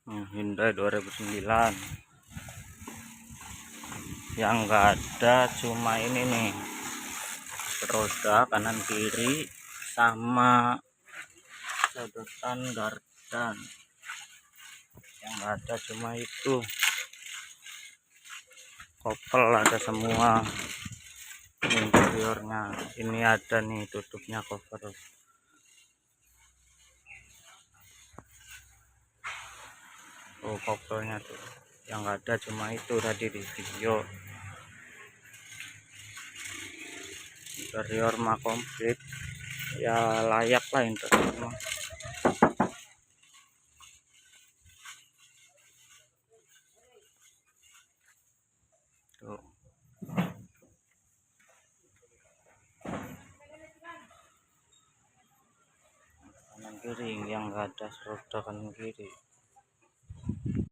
Hyundai 2009 yang enggak ada cuma ini nih, roda kanan kiri sama sedotan gardan. Yang enggak ada cuma itu, kopel ada semua. Interiornya ini ada nih, tutupnya cover. Oh, kopelnya tuh yang nggak ada cuma itu tadi di video. Interior mah komplit ya, layak lah interior mah. Tuh, kanan kiri yang nggak ada roda kanan kiri.